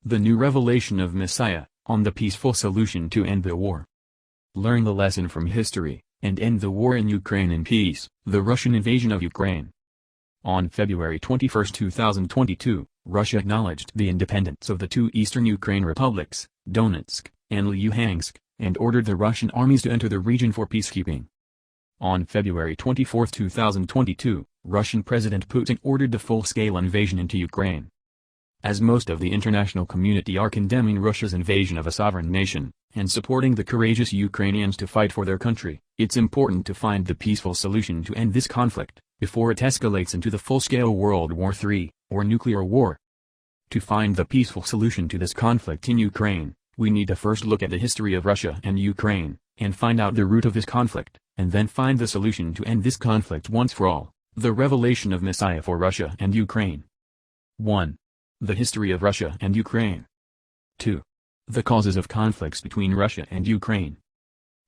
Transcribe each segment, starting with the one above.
The New Revelation of Messiah, on the peaceful solution to end the war. Learn the lesson from history, and end the war in Ukraine in peace. The Russian invasion of Ukraine. On February 21, 2022, Russia acknowledged the independence of the two eastern Ukraine republics, Donetsk and Luhansk, and ordered the Russian armies to enter the region for peacekeeping. On February 24, 2022, Russian President Putin ordered the full-scale invasion into Ukraine. As most of the international community are condemning Russia's invasion of a sovereign nation, and supporting the courageous Ukrainians to fight for their country, it's important to find the peaceful solution to end this conflict, before it escalates into the full-scale World War III, or nuclear war. To find the peaceful solution to this conflict in Ukraine, we need to first look at the history of Russia and Ukraine, and find out the root of this conflict, and then find the solution to end this conflict once for all. The revelation of Messiah for Russia and Ukraine. 1. The history of Russia and Ukraine. 2. The causes of conflicts between Russia and Ukraine.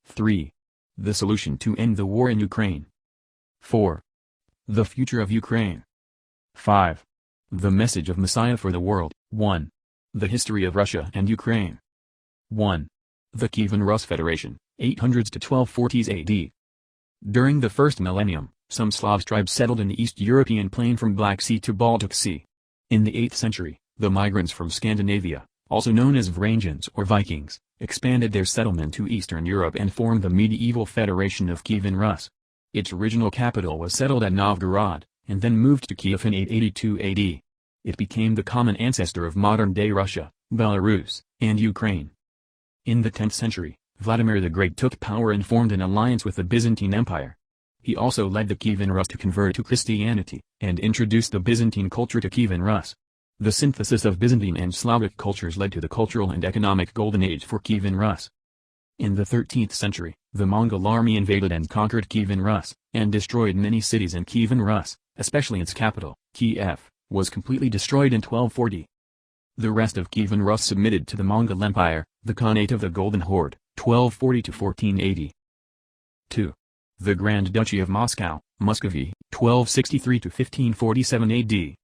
3. The solution to end the war in Ukraine. 4. The future of Ukraine. 5. The message of Messiah for the world. 1. The history of Russia and Ukraine. 1. The Kievan Rus Federation, 800s to 1240s AD. During the first millennium, some Slav tribes settled in the East European plain from Black Sea to Baltic Sea. In the 8th century, the migrants from Scandinavia, also known as Varangians or Vikings, expanded their settlement to Eastern Europe and formed the medieval Federation of Kievan Rus. Its original capital was settled at Novgorod, and then moved to Kiev in 882 AD. It became the common ancestor of modern-day Russia, Belarus, and Ukraine. In the 10th century, Vladimir the Great took power and formed an alliance with the Byzantine Empire. He also led the Kievan Rus to convert to Christianity, and introduced the Byzantine culture to Kievan Rus. The synthesis of Byzantine and Slavic cultures led to the cultural and economic golden age for Kievan Rus. In the 13th century, the Mongol army invaded and conquered Kievan Rus, and destroyed many cities in Kievan Rus, especially its capital, Kiev, was completely destroyed in 1240. The rest of Kievan Rus submitted to the Mongol Empire, the Khanate of the Golden Horde, 1240 to 1480. 2. The Grand Duchy of Moscow, Muscovy, 1263 to 1547 AD.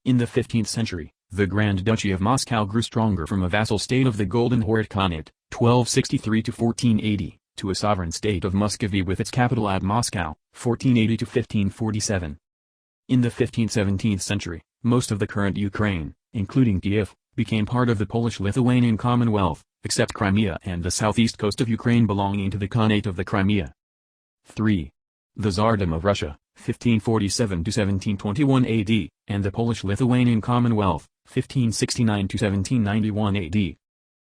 In the 15th century, the Grand Duchy of Moscow grew stronger from a vassal state of the Golden Horde Khanate, 1263 to 1480, to a sovereign state of Muscovy with its capital at Moscow, 1480 to 1547. In the 15th-17th century, most of the current Ukraine, including Kiev, became part of the Polish-Lithuanian Commonwealth, except Crimea and the southeast coast of Ukraine belonging to the Khanate of the Crimea. 3. The Tsardom of Russia, 1547 to 1721 AD, and the Polish-Lithuanian Commonwealth, 1569 to 1791 AD.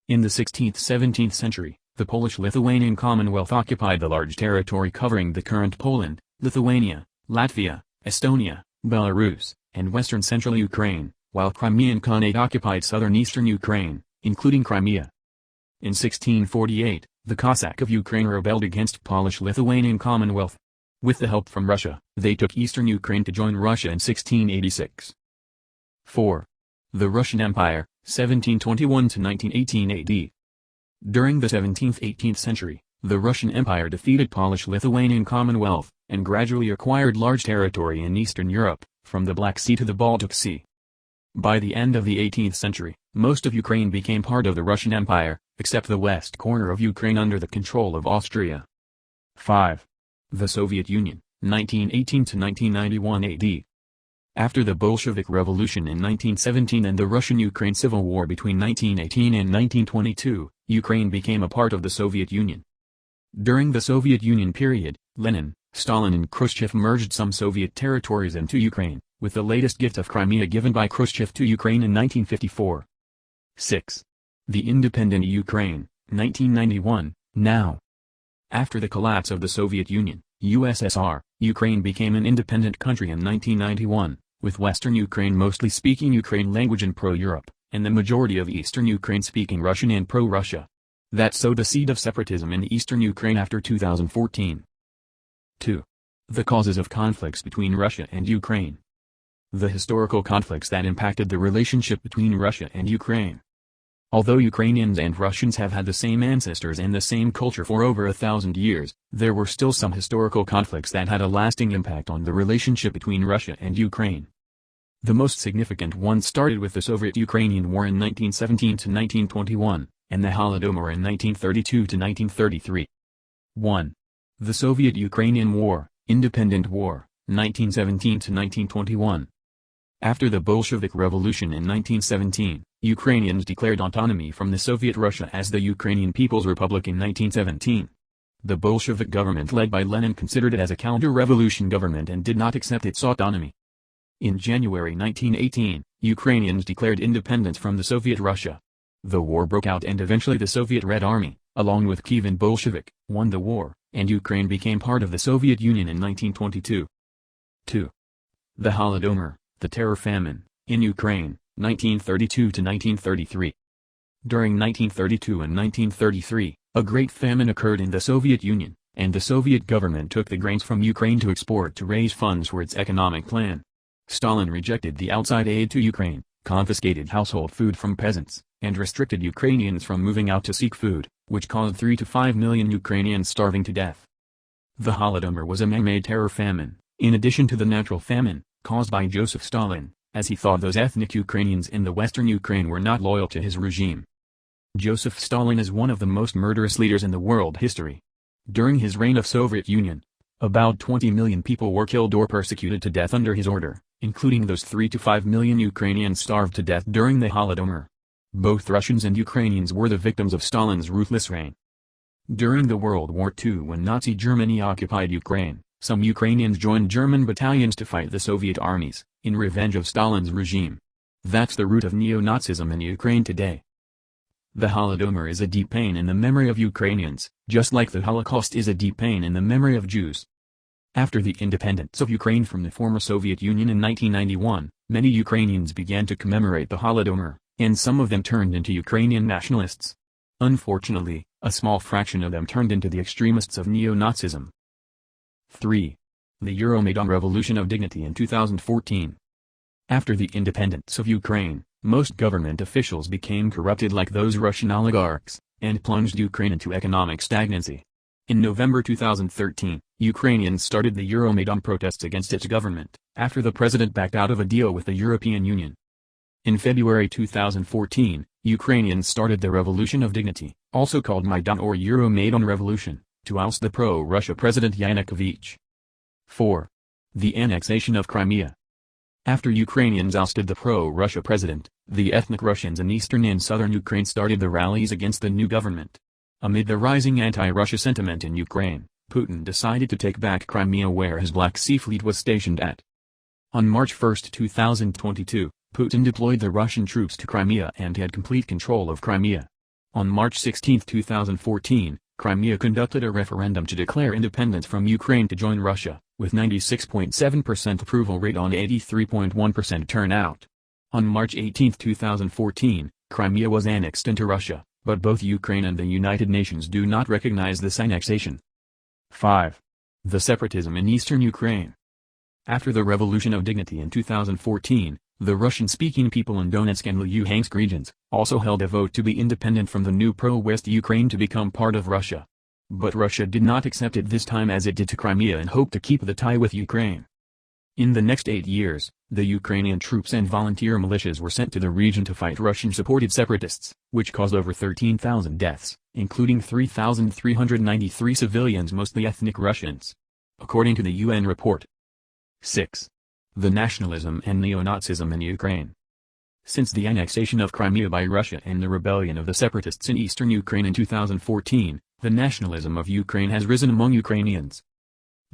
In the 16th-17th century, the Polish-Lithuanian Commonwealth occupied the large territory covering the current Poland, Lithuania, Latvia, Estonia, Belarus, and western central Ukraine, while Crimean Khanate occupied southern eastern Ukraine, including Crimea. In 1648, the Cossack of Ukraine rebelled against Polish-Lithuanian Commonwealth. With the help from Russia, they took eastern Ukraine to join Russia in 1686. 4. The Russian Empire, 1721 to 1918 AD. During the 17th-18th century, the Russian Empire defeated Polish-Lithuanian Commonwealth, and gradually acquired large territory in Eastern Europe, from the Black Sea to the Baltic Sea. By the end of the 18th century, most of Ukraine became part of the Russian Empire, except the west corner of Ukraine under the control of Austria. 5. The Soviet Union, 1918 to 1991 AD. After the Bolshevik Revolution in 1917 and the Russian-Ukraine Civil War between 1918 and 1922, Ukraine became a part of the Soviet Union. During the Soviet Union period, Lenin, Stalin and Khrushchev merged some Soviet territories into Ukraine, with the latest gift of Crimea given by Khrushchev to Ukraine in 1954. 6. The Independent Ukraine, 1991, now. After the collapse of the Soviet Union, USSR, Ukraine became an independent country in 1991, with Western Ukraine mostly speaking Ukraine language and pro-Europe, and the majority of Eastern Ukraine speaking Russian and pro-Russia. That sowed the seed of separatism in Eastern Ukraine after 2014. 2. The causes of conflicts between Russia and Ukraine. The historical conflicts that impacted the relationship between Russia and Ukraine. Although Ukrainians and Russians have had the same ancestors and the same culture for over 1,000 years, there were still some historical conflicts that had a lasting impact on the relationship between Russia and Ukraine. The most significant one started with the Soviet-Ukrainian War in 1917 to 1921, and the Holodomor in 1932 to 1933. 1. The Soviet-Ukrainian War, Independent War, 1917 to 1921. After the Bolshevik Revolution in 1917, Ukrainians declared autonomy from the Soviet Russia as the Ukrainian People's Republic in 1917. The Bolshevik government led by Lenin considered it as a counter-revolution government and did not accept its autonomy. In January 1918, Ukrainians declared independence from the Soviet Russia. The war broke out and eventually the Soviet Red Army, along with Kievan Bolshevik, won the war, and Ukraine became part of the Soviet Union in 1922. 2. The Holodomor, the Terror Famine, in Ukraine, 1932 to 1933. During 1932 and 1933, a great famine occurred in the Soviet Union, and the Soviet government took the grains from Ukraine to export to raise funds for its economic plan. Stalin rejected the outside aid to Ukraine, confiscated household food from peasants, and restricted Ukrainians from moving out to seek food, which caused 3 to 5 million Ukrainians starving to death. The Holodomor was a man-made terror famine, in addition to the natural famine, caused by Joseph Stalin, as he thought those ethnic Ukrainians in the western Ukraine were not loyal to his regime. Joseph Stalin is one of the most murderous leaders in the world history. During his reign of Soviet Union, about 20 million people were killed or persecuted to death under his order, including those 3 to 5 million Ukrainians starved to death during the Holodomor. Both Russians and Ukrainians were the victims of Stalin's ruthless reign. During the World War II, when Nazi Germany occupied Ukraine, some Ukrainians joined German battalions to fight the Soviet armies, in revenge of Stalin's regime. That's the root of neo-Nazism in Ukraine today. The Holodomor is a deep pain in the memory of Ukrainians, just like the Holocaust is a deep pain in the memory of Jews. After the independence of Ukraine from the former Soviet Union in 1991, many Ukrainians began to commemorate the Holodomor, and some of them turned into Ukrainian nationalists. Unfortunately, a small fraction of them turned into the extremists of neo-Nazism. 3. The Euromaidan Revolution of Dignity in 2014. After the independence of Ukraine, most government officials became corrupted like those Russian oligarchs, and plunged Ukraine into economic stagnancy. In November 2013, Ukrainians started the Euromaidan protests against its government, after the president backed out of a deal with the European Union. In February 2014, Ukrainians started the Revolution of Dignity, also called Maidan or Euromaidan Revolution, to oust the pro-Russia President Yanukovych. 4. The annexation of Crimea. After Ukrainians ousted the pro-Russia president, the ethnic Russians in eastern and southern Ukraine started the rallies against the new government. Amid the rising anti-Russia sentiment in Ukraine, Putin decided to take back Crimea where his Black Sea Fleet was stationed at. On March 1, 2022, Putin deployed the Russian troops to Crimea and had complete control of Crimea. On March 16, 2014, Crimea conducted a referendum to declare independence from Ukraine to join Russia, with 96.7% approval rate on 83.1% turnout. On March 18, 2014, Crimea was annexed into Russia, but both Ukraine and the United Nations do not recognize this annexation. 5. The separatism in eastern Ukraine. After the Revolution of Dignity in 2014, the Russian-speaking people in Donetsk and Luhansk regions also held a vote to be independent from the new pro-West Ukraine to become part of Russia. But Russia did not accept it this time as it did to Crimea and hoped to keep the tie with Ukraine. In the next 8 years, the Ukrainian troops and volunteer militias were sent to the region to fight Russian-supported separatists, which caused over 13,000 deaths, including 3,393 civilians, mostly ethnic Russians, according to the UN report. 6. The nationalism and neo-Nazism in Ukraine. Since the annexation of Crimea by Russia and the rebellion of the separatists in eastern Ukraine in 2014, the nationalism of Ukraine has risen among Ukrainians.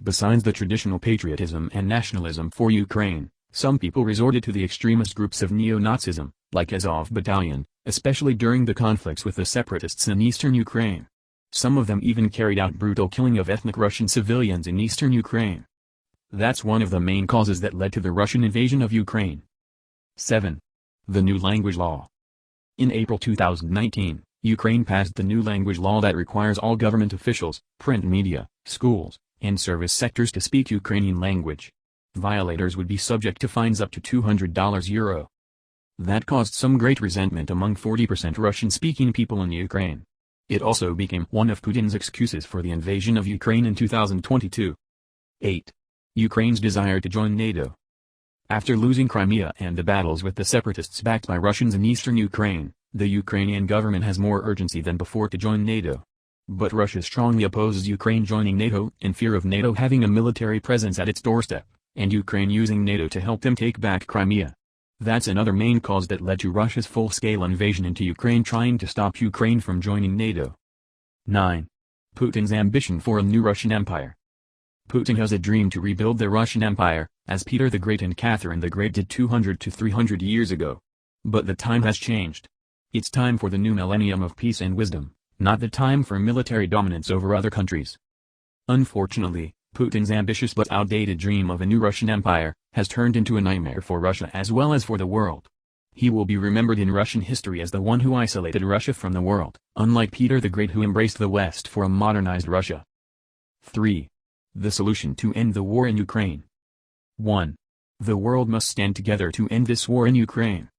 Besides the traditional patriotism and nationalism for Ukraine, some people resorted to the extremist groups of neo-Nazism, like Azov Battalion, especially during the conflicts with the separatists in eastern Ukraine. Some of them even carried out brutal killing of ethnic Russian civilians in eastern Ukraine. That's one of the main causes that led to the Russian invasion of Ukraine. 7. The New Language Law. In April 2019, Ukraine passed the new language law that requires all government officials, print media, schools, and service sectors to speak Ukrainian language. Violators would be subject to fines up to $200. That caused some great resentment among 40% Russian-speaking people in Ukraine. It also became one of Putin's excuses for the invasion of Ukraine in 2022. 8. Ukraine's desire to join NATO. After losing Crimea and the battles with the separatists backed by Russians in eastern Ukraine, the Ukrainian government has more urgency than before to join NATO. But Russia strongly opposes Ukraine joining NATO in fear of NATO having a military presence at its doorstep, and Ukraine using NATO to help them take back Crimea. That's another main cause that led to Russia's full-scale invasion into Ukraine, trying to stop Ukraine from joining NATO. 9. Putin's ambition for a new Russian Empire. Putin has a dream to rebuild the Russian Empire, as Peter the Great and Catherine the Great did 200 to 300 years ago. But the time has changed. It's time for the new millennium of peace and wisdom, not the time for military dominance over other countries. Unfortunately, Putin's ambitious but outdated dream of a new Russian Empire has turned into a nightmare for Russia as well as for the world. He will be remembered in Russian history as the one who isolated Russia from the world, unlike Peter the Great who embraced the West for a modernized Russia. 3. The solution to end the war in Ukraine. 1. The world must stand together to end this war in Ukraine.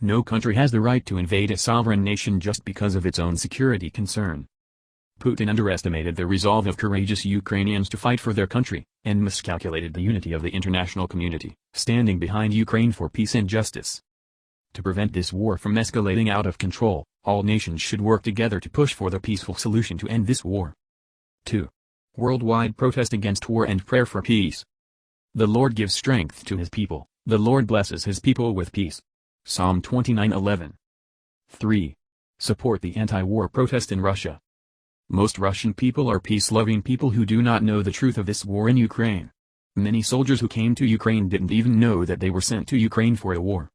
No country has the right to invade a sovereign nation just because of its own security concern. Putin underestimated the resolve of courageous Ukrainians to fight for their country, and miscalculated the unity of the international community, standing behind Ukraine for peace and justice. To prevent this war from escalating out of control, all nations should work together to push for the peaceful solution to end this war. 2. Worldwide protest against war and prayer for peace. The Lord gives strength to his people, the Lord blesses his people with peace. Psalm 29:11. 3. Support the anti-war protest in Russia. Most Russian people are peace-loving people who do not know the truth of this war in Ukraine. Many soldiers who came to Ukraine didn't even know that they were sent to Ukraine for a war.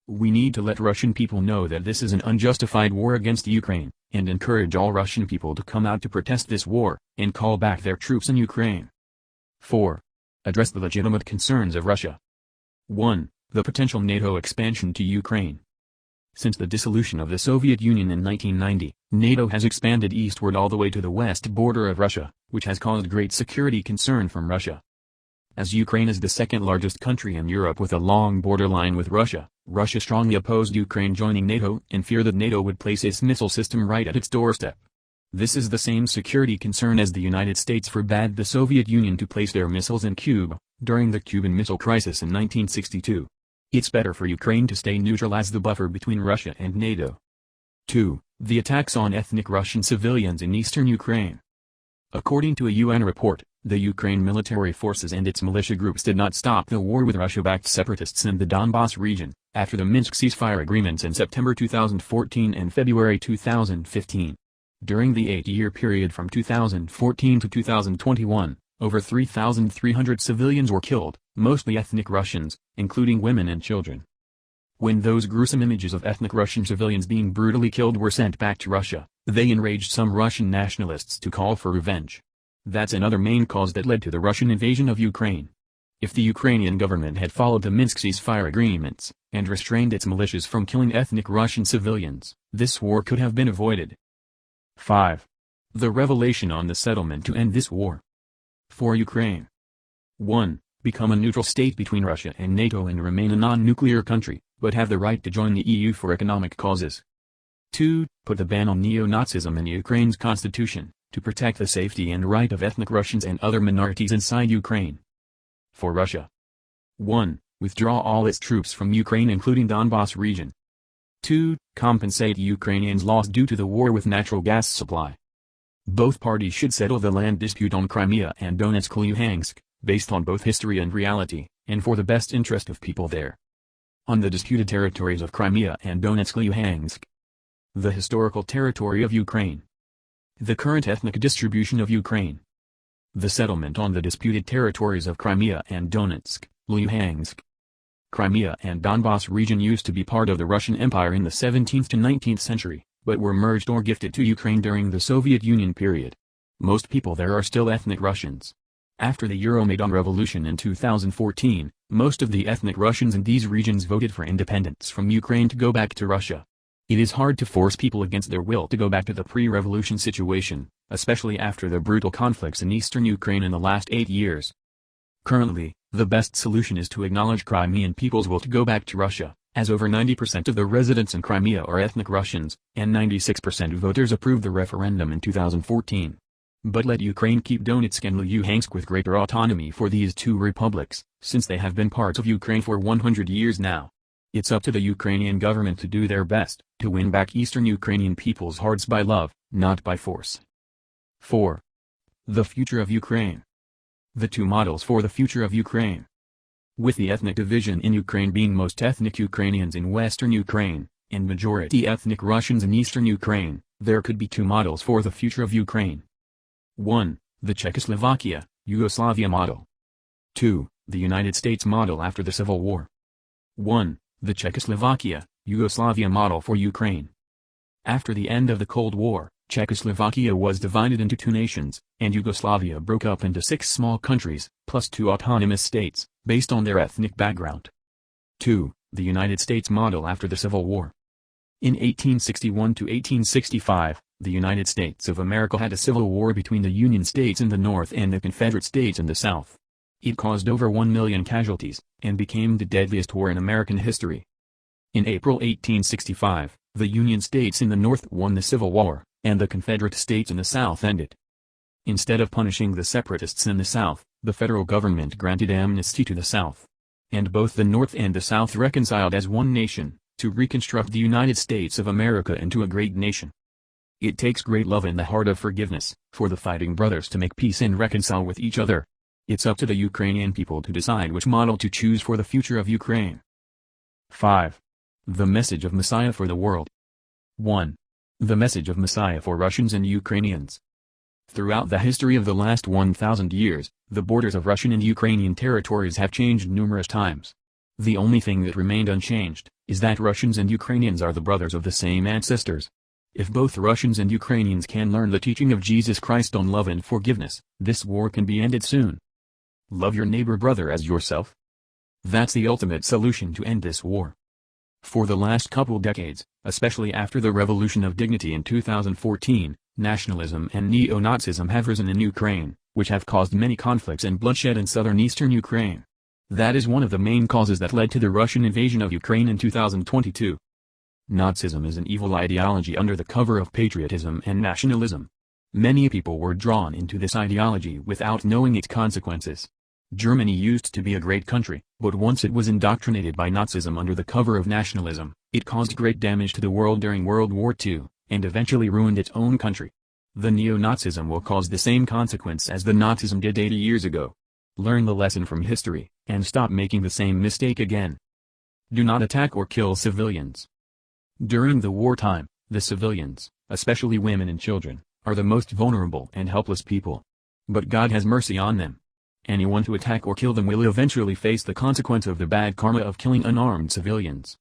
We need to let Russian people know that this is an unjustified war against Ukraine, and encourage all Russian people to come out to protest this war, and call back their troops in Ukraine. 4. Address the legitimate concerns of Russia. 1. The potential NATO expansion to Ukraine. Since the dissolution of the Soviet Union in 1990, NATO has expanded eastward all the way to the west border of Russia, which has caused great security concern from Russia. As Ukraine is the second largest country in Europe with a long borderline with Russia, Russia strongly opposed Ukraine joining NATO in fear that NATO would place its missile system right at its doorstep. This is the same security concern as the United States forbade the Soviet Union to place their missiles in Cuba, during the Cuban Missile Crisis in 1962. It's better for Ukraine to stay neutral as the buffer between Russia and NATO. 2. The attacks on ethnic Russian civilians in eastern Ukraine. According to a UN report, the Ukraine military forces and its militia groups did not stop the war with Russia-backed separatists in the Donbas region, after the Minsk ceasefire agreements in September 2014 and February 2015. During the 8-year period from 2014 to 2021, over 3,300 civilians were killed, mostly ethnic Russians, including women and children. When those gruesome images of ethnic Russian civilians being brutally killed were sent back to Russia, they enraged some Russian nationalists to call for revenge. That's another main cause that led to the Russian invasion of Ukraine. If the Ukrainian government had followed the Minsk ceasefire agreements, and restrained its militias from killing ethnic Russian civilians, this war could have been avoided. 5. The revelation on the settlement to end this war. For Ukraine. 1. Become a neutral state between Russia and NATO and remain a non-nuclear country, but have the right to join the EU for economic causes. 2. Put the ban on neo-Nazism in Ukraine's constitution, to protect the safety and right of ethnic Russians and other minorities inside Ukraine. For Russia. 1. Withdraw all its troops from Ukraine including Donbas region. 2. Compensate Ukrainians lost due to the war with natural gas supply. Both parties should settle the land dispute on Crimea and Donetsk-Luhansk, based on both history and reality, and for the best interest of people there. On the disputed territories of Crimea and Donetsk-Luhansk. The historical territory of Ukraine. The current ethnic distribution of Ukraine. The settlement on the disputed territories of Crimea and Donetsk, Luhansk. Crimea and Donbas region used to be part of the Russian Empire in the 17th to 19th century, but were merged or gifted to Ukraine during the Soviet Union period. Most people there are still ethnic Russians. After the Euromaidan Revolution in 2014, most of the ethnic Russians in these regions voted for independence from Ukraine to go back to Russia. It is hard to force people against their will to go back to the pre-revolution situation, especially after the brutal conflicts in eastern Ukraine in the last 8 years. Currently, the best solution is to acknowledge Crimean people's will to go back to Russia, as over 90% of the residents in Crimea are ethnic Russians, and 96% of voters approved the referendum in 2014. But let Ukraine keep Donetsk and Luhansk with greater autonomy for these two republics, since they have been parts of Ukraine for 100 years now. It's up to the Ukrainian government to do their best to win back Eastern Ukrainian people's hearts by love, not by force. 4. The future of Ukraine. The two models for the future of Ukraine. With the ethnic division in Ukraine being most ethnic Ukrainians in Western Ukraine, and majority ethnic Russians in Eastern Ukraine, there could be two models for the future of Ukraine. 1. The Czechoslovakia, Yugoslavia model. 2. The United States model after the Civil War. 1. The Czechoslovakia, Yugoslavia model for Ukraine. After the end of the Cold War, Czechoslovakia was divided into two nations, and Yugoslavia broke up into 6 small countries, plus 2 autonomous states, based on their ethnic background. 2. The United States model after the Civil War. In 1861 to 1865, the United States of America had a civil war between the Union States in the North and the Confederate States in the South. It caused over 1 million casualties, and became the deadliest war in American history. In April 1865, the Union States in the North won the Civil War, and the Confederate States in the South ended. Instead of punishing the separatists in the South, the federal government granted amnesty to the South. And both the North and the South reconciled as one nation, to reconstruct the United States of America into a great nation. It takes great love and the heart of forgiveness, for the fighting brothers to make peace and reconcile with each other. It's up to the Ukrainian people to decide which model to choose for the future of Ukraine. 5. The message of Messiah for the world. 1. The message of Messiah for Russians and Ukrainians. Throughout the history of the last 1,000 years, the borders of Russian and Ukrainian territories have changed numerous times. The only thing that remained unchanged is that Russians and Ukrainians are the brothers of the same ancestors. If both Russians and Ukrainians can learn the teaching of Jesus Christ on love and forgiveness, this war can be ended soon. Love your neighbor brother as yourself. That's the ultimate solution to end this war. For the last couple decades, especially after the Revolution of Dignity in 2014, nationalism and neo-Nazism have risen in Ukraine, which have caused many conflicts and bloodshed in southern eastern Ukraine. That is one of the main causes that led to the Russian invasion of Ukraine in 2022. Nazism is an evil ideology under the cover of patriotism and nationalism. Many people were drawn into this ideology without knowing its consequences. Germany used to be a great country, but once it was indoctrinated by Nazism under the cover of nationalism, it caused great damage to the world during World War II, and eventually ruined its own country. The neo-Nazism will cause the same consequence as the Nazism did 80 years ago. Learn the lesson from history, and stop making the same mistake again. Do not attack or kill civilians. During the wartime, the civilians, especially women and children, are the most vulnerable and helpless people. But God has mercy on them. Anyone who attack or kill them will eventually face the consequence of the bad karma of killing unarmed civilians.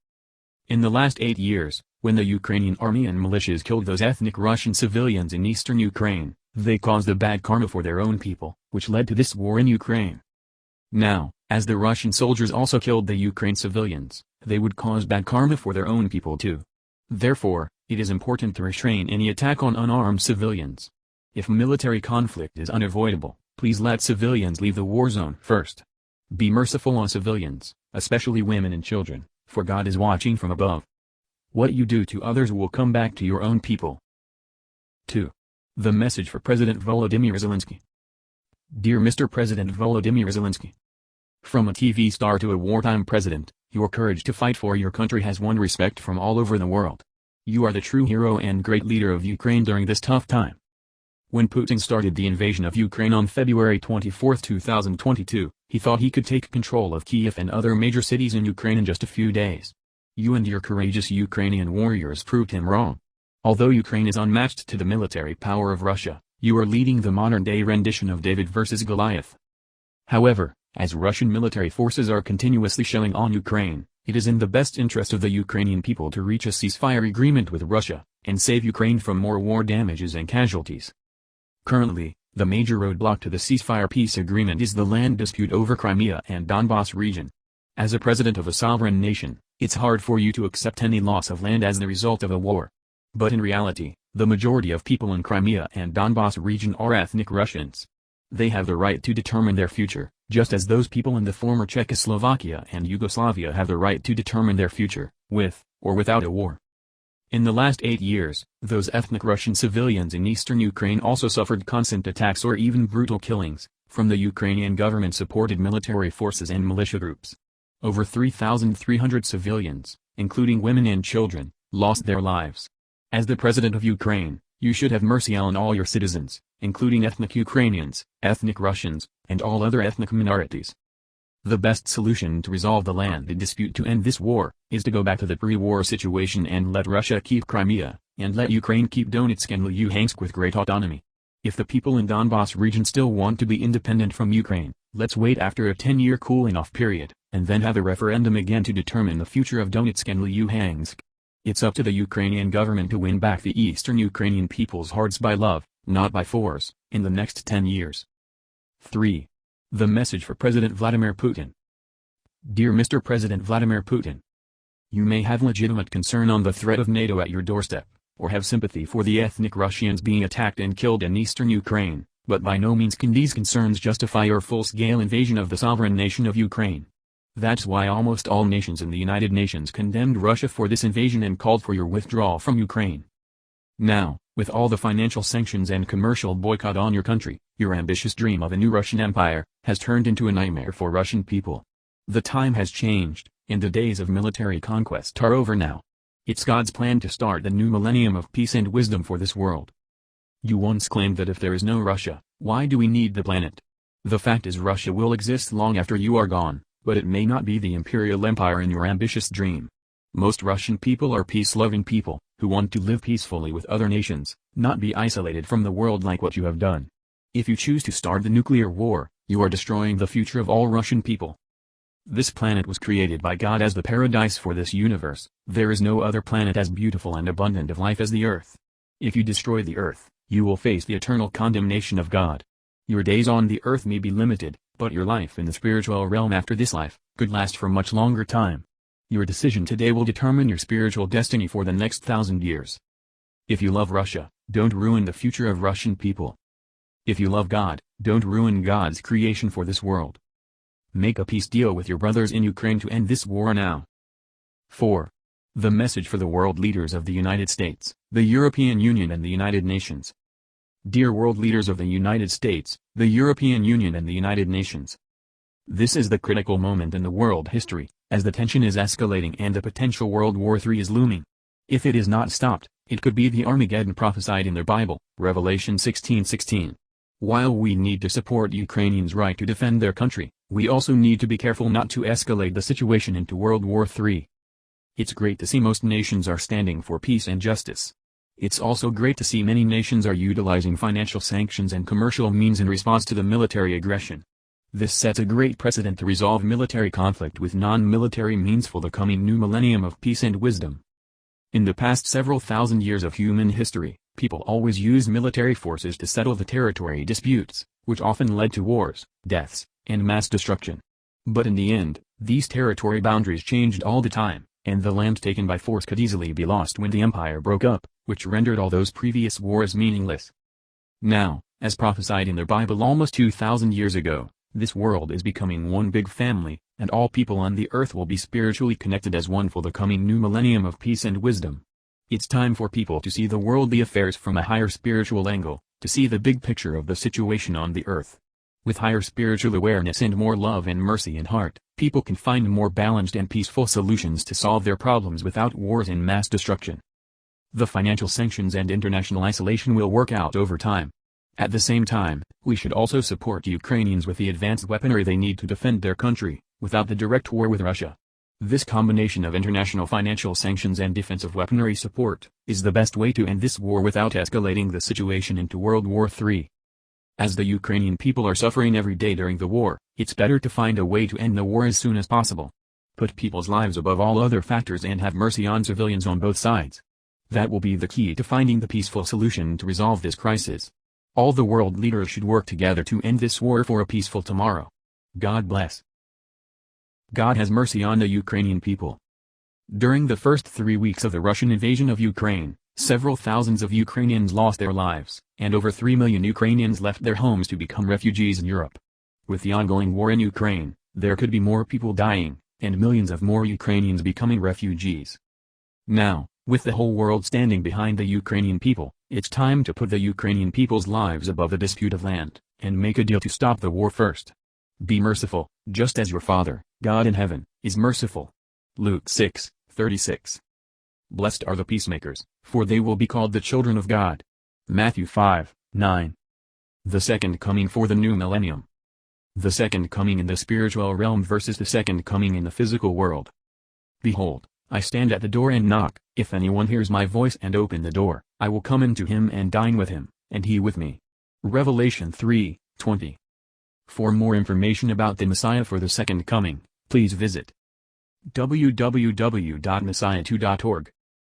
In the last 8 years, when the Ukrainian army and militias killed those ethnic Russian civilians in eastern Ukraine, they caused a bad karma for their own people, which led to this war in Ukraine. Now, as the Russian soldiers also killed the Ukraine civilians, they would cause bad karma for their own people too. Therefore, it is important to restrain any attack on unarmed civilians. If military conflict is unavoidable, please let civilians leave the war zone first. Be merciful on civilians, especially women and children, for God is watching from above. What you do to others will come back to your own people. 2. The message for President Volodymyr Zelensky. Dear Mr. President Volodymyr Zelensky. From a TV star to a wartime president, your courage to fight for your country has won respect from all over the world. You are the true hero and great leader of Ukraine during this tough time. When Putin started the invasion of Ukraine on February 24, 2022, he thought he could take control of Kyiv and other major cities in Ukraine in just a few days. You and your courageous Ukrainian warriors proved him wrong. Although Ukraine is unmatched to the military power of Russia, you are leading the modern-day rendition of David versus Goliath. However, as Russian military forces are continuously shelling on Ukraine, it is in the best interest of the Ukrainian people to reach a ceasefire agreement with Russia, and save Ukraine from more war damages and casualties. Currently, the major roadblock to the ceasefire peace agreement is the land dispute over Crimea and Donbas region. As a president of a sovereign nation, it's hard for you to accept any loss of land as the result of a war. But in reality, the majority of people in Crimea and Donbas region are ethnic Russians. They have the right to determine their future, just as those people in the former Czechoslovakia and Yugoslavia have the right to determine their future, with or without a war. In the last 8 years, those ethnic Russian civilians in eastern Ukraine also suffered constant attacks or even brutal killings, from the Ukrainian government-supported military forces and militia groups. Over 3,300 civilians, including women and children, lost their lives. As the President of Ukraine, you should have mercy on all your citizens, including ethnic Ukrainians, ethnic Russians, and all other ethnic minorities. The best solution to resolve the land dispute to end this war, is to go back to the pre-war situation and let Russia keep Crimea, and let Ukraine keep Donetsk and Luhansk with great autonomy. If the people in Donbas region still want to be independent from Ukraine, let's wait after a 10-year cooling-off period, and then have a referendum again to determine the future of Donetsk and Luhansk. It's up to the Ukrainian government to win back the eastern Ukrainian people's hearts by love, not by force, in the next 10 years. 3. The message for President Vladimir Putin. Dear Mr. President Vladimir Putin, you may have legitimate concern on the threat of NATO at your doorstep, or have sympathy for the ethnic Russians being attacked and killed in eastern Ukraine, but by no means can these concerns justify your full-scale invasion of the sovereign nation of Ukraine. That's why almost all nations in the United Nations condemned Russia for this invasion and called for your withdrawal from Ukraine. Now, with all the financial sanctions and commercial boycott on your country, your ambitious dream of a new Russian empire has turned into a nightmare for Russian people. The time has changed, and the days of military conquest are over now. It's God's plan to start the new millennium of peace and wisdom for this world. You once claimed that if there is no Russia, why do we need the planet? The fact is Russia will exist long after you are gone, but it may not be the imperial empire in your ambitious dream. Most Russian people are peace-loving people, who want to live peacefully with other nations, not be isolated from the world like what you have done. If you choose to start the nuclear war, you are destroying the future of all Russian people. This planet was created by God as the paradise for this universe. There is no other planet as beautiful and abundant of life as the Earth. If you destroy the Earth, you will face the eternal condemnation of God. Your days on the Earth may be limited, but your life in the spiritual realm after this life could last for much longer time. Your decision today will determine your spiritual destiny for the next 1,000 years. If you love Russia, don't ruin the future of Russian people. If you love God, don't ruin God's creation for this world. Make a peace deal with your brothers in Ukraine to end this war now. 4. The message for the world leaders of the United States, the European Union and the United Nations. Dear world leaders of the United States, the European Union and the United Nations. This is the critical moment in the world history, as the tension is escalating and the potential World War III is looming. If it is not stopped, it could be the Armageddon prophesied in the Bible, Revelation 16:16. While we need to support Ukrainians' right to defend their country, we also need to be careful not to escalate the situation into World War III. It's great to see most nations are standing for peace and justice. It's also great to see many nations are utilizing financial sanctions and commercial means in response to the military aggression. This sets a great precedent to resolve military conflict with non-military means for the coming new millennium of peace and wisdom. In the past several thousand years of human history, people always used military forces to settle the territory disputes, which often led to wars, deaths, and mass destruction. But in the end, these territory boundaries changed all the time, and the land taken by force could easily be lost when the empire broke up, which rendered all those previous wars meaningless. Now, as prophesied in the Bible almost 2,000 years ago, this world is becoming one big family, and all people on the earth will be spiritually connected as one for the coming new millennium of peace and wisdom. It's time for people to see the worldly affairs from a higher spiritual angle, to see the big picture of the situation on the earth. With higher spiritual awareness and more love and mercy in heart, people can find more balanced and peaceful solutions to solve their problems without wars and mass destruction. The financial sanctions and international isolation will work out over time. At the same time, we should also support Ukrainians with the advanced weaponry they need to defend their country, without the direct war with Russia. This combination of international financial sanctions and defensive weaponry support is the best way to end this war without escalating the situation into World War III. As the Ukrainian people are suffering every day during the war, it's better to find a way to end the war as soon as possible. Put people's lives above all other factors and have mercy on civilians on both sides. That will be the key to finding the peaceful solution to resolve this crisis. All the world leaders should work together to end this war for a peaceful tomorrow. God bless. God has mercy on the Ukrainian people. During the first 3 weeks of the Russian invasion of Ukraine, several thousands of Ukrainians lost their lives, and over 3 million Ukrainians left their homes to become refugees in Europe. With the ongoing war in Ukraine, there could be more people dying, and millions of more Ukrainians becoming refugees. Now, with the whole world standing behind the Ukrainian people, It's time to put the Ukrainian people's lives above the dispute of land, and make a deal to stop the war first. Be merciful, just as your Father, God in heaven, is merciful. Luke 6:36. Blessed are the peacemakers, for they will be called the children of God. Matthew 5:9. The second coming for the new millennium. The second coming in the spiritual realm versus the second coming in the physical world. Behold, I stand at the door and knock. If anyone hears my voice and open the door, I will come into him and dine with him, and he with me. Revelation 3:20. For more information about the Messiah for the second coming, please visit www.messiah2.org.